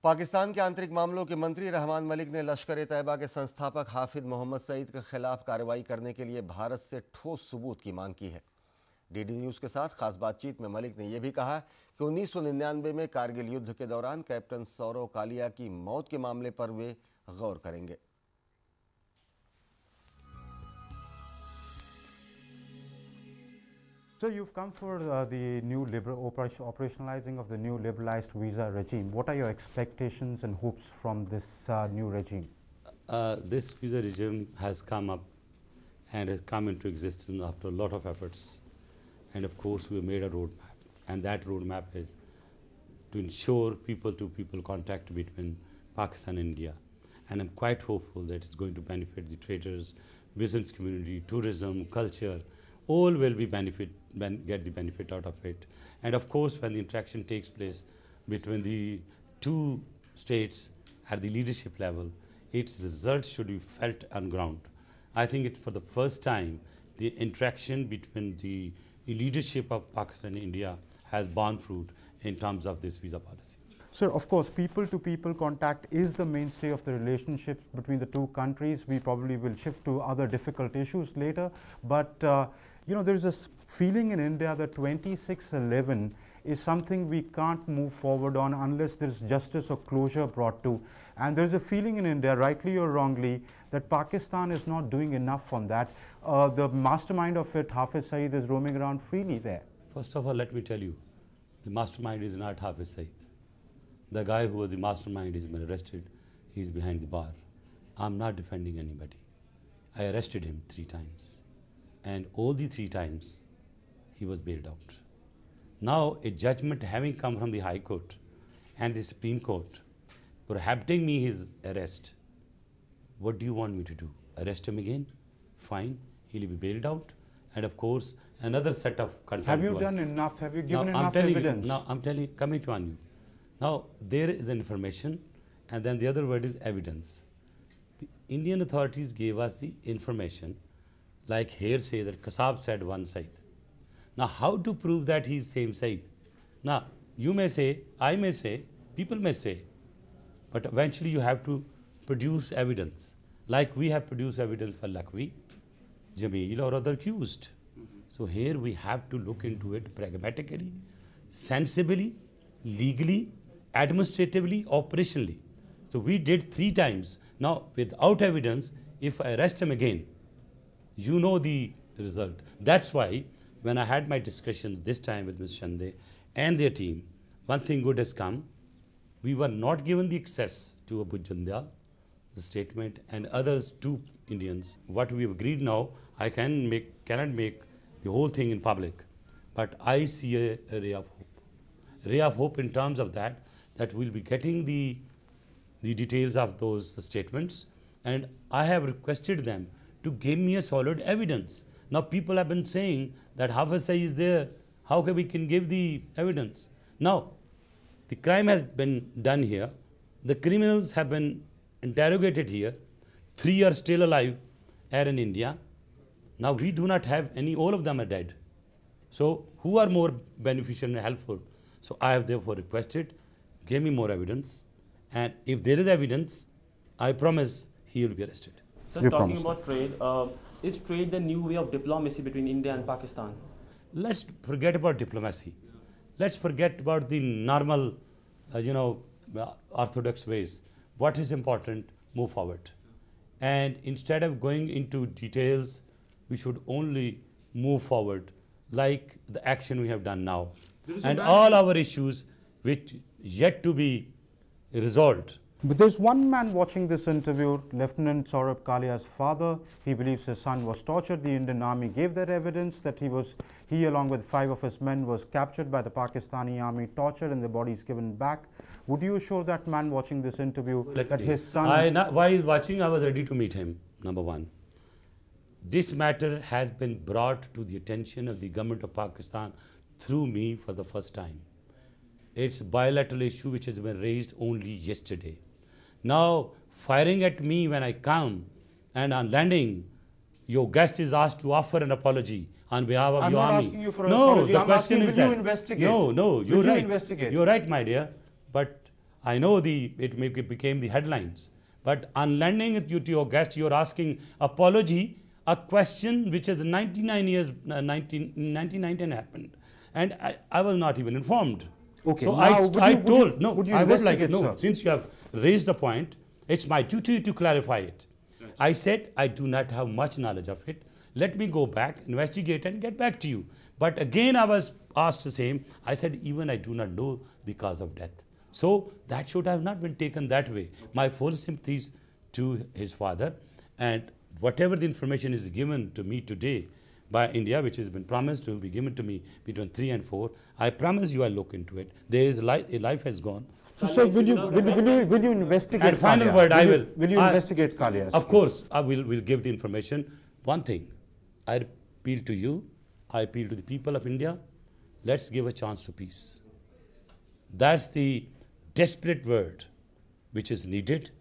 पाकिस्तान के आंतरिक मामलों के मंत्री रहमान मलिक ने लश्कर-ए-तैयबा के संस्थापक हाफिज मोहम्मद सईद के खिलाफ कार्रवाई करने के लिए भारत से ठोस सबूत की मांग की है। डीडी न्यूज़ के साथ खास बातचीत में मलिक ने यह भी कहा कि 1999 में कारगिल युद्ध के दौरान कैप्टन सौरव कालिया की मौत के मामले पर वे गौर करेंगे। So you've come for the new operationalizing of the new liberalized visa regime. What are your expectations and hopes from this new regime? This visa regime has come up and has come into existence after a lot of efforts. And of course, we made a roadmap. And that roadmap is to ensure people-to-people contact between Pakistan and India. And I'm quite hopeful that it's going to benefit the traders, business community, tourism, culture. All will be get the benefit out of it. And of course, when the interaction takes place between the two states at the leadership level, its results should be felt on ground. I think it for the first time, the interaction between the leadership of Pakistan and India has borne fruit in terms of this visa policy. Sir, of course, people-to-people contact is the mainstay of the relationship between the two countries. We probably will shift to other difficult issues later. But, you know, there's a feeling in India that 2611 is something we can't move forward on unless there's justice or closure brought to. And there's a feeling in India, rightly or wrongly, that Pakistan is not doing enough on that. The mastermind of it, Hafiz Saeed, is roaming around freely there. First of all, let me tell you, the mastermind is not Hafiz Saeed. The guy who was the mastermind has been arrested. He's behind the bar. I'm not defending anybody. I arrested him 3 times. And all the 3 times, he was bailed out. Now, a judgment having come from the High Court and the Supreme Court prohibiting me his arrest, what do you want me to do? Arrest him again? Fine. He'll be bailed out. And of course, another set of contempt. Have you done enough? Have you given enough evidence? Now, I'm telling you, coming to on you. Now, there is an information, and then the other word is evidence. The Indian authorities gave us the information, like hearsay, that Kasab said one side. Now, how to prove that he's same side? Now, you may say, I may say, people may say, but eventually you have to produce evidence. Like we have produced evidence for Lakwi, Jameel, or other accused. So here we have to look into it pragmatically, sensibly, legally, administratively, operationally. So we did 3 times. Now, without evidence, if I arrest him again, you know the result. That's why when I had my discussions this time with Ms. Shande and their team, one thing good has come. We were not given the access to Abu Jandal, the statement, and others 2 Indians. What we have agreed now, I cannot make the whole thing in public, but I see a ray of hope. Ray of hope in terms of that we'll be getting the details of those statements, and I have requested them to give me a solid evidence. Now people have been saying that Hafiz Saeed is there, how can we give the evidence? Now, the crime has been done here, the criminals have been interrogated here, 3 are still alive here in India. Now we do not have any, all of them are dead. So who are more beneficial and helpful? So I have therefore requested, give me more evidence, and if there is evidence, I promise he will be arrested. So talking about trade, is trade the new way of diplomacy between India and Pakistan? Let's forget about diplomacy. Let's forget about the normal, orthodox ways. What is important, move forward. And instead of going into details, we should only move forward like the action we have done now. And all our issues which yet to be resolved. But there's one man watching this interview, Lieutenant Saurabh Kalia's father. He believes his son was tortured. The Indian army gave that evidence that he along with 5 of his men was captured by the Pakistani army, tortured, and the bodies given back. Would you assure that man watching this interview that his son... While watching, I was ready to meet him, number one. This matter has been brought to the attention of the government of Pakistan through me for the first time. It's a bilateral issue which has been raised only yesterday. Now, firing at me when I come and on landing, your guest is asked to offer an apology on behalf of your army. I'm not asking you for an apology. No, the question is that. Will you investigate? No, you're right. Investigate? You're right, my dear. But I know became the headlines, but on landing it to your guest, you're asking apology, a question which is 1999 happened, and I was not even informed. Okay, so now I told would you I would like investigate, sir? since you have raised the point, it's my duty to clarify it. I said I do not have much knowledge of it. Let me go back, investigate, and get back to you. But again, I was asked the same. I said, even I do not know the cause of death. So that should have not been taken that way. My full sympathies to his father, and whatever the information is given to me today by India, which has been promised to be given to me between 3 and 4, I promise you I'll look into it. There is a life has gone. So, sir, will you investigate? And final Kalia? word, I will. Will you investigate Kalia? Of course, I will give the information. One thing, I appeal to you, I appeal to the people of India, let's give a chance to peace. That's the desperate word which is needed.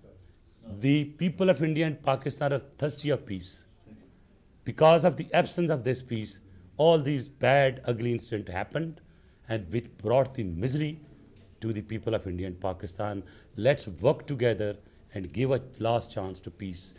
The people of India and Pakistan are thirsty of peace. Because of the absence of this peace, all these bad, ugly incidents happened, and which brought the misery to the people of India and Pakistan. Let's work together and give a last chance to peace.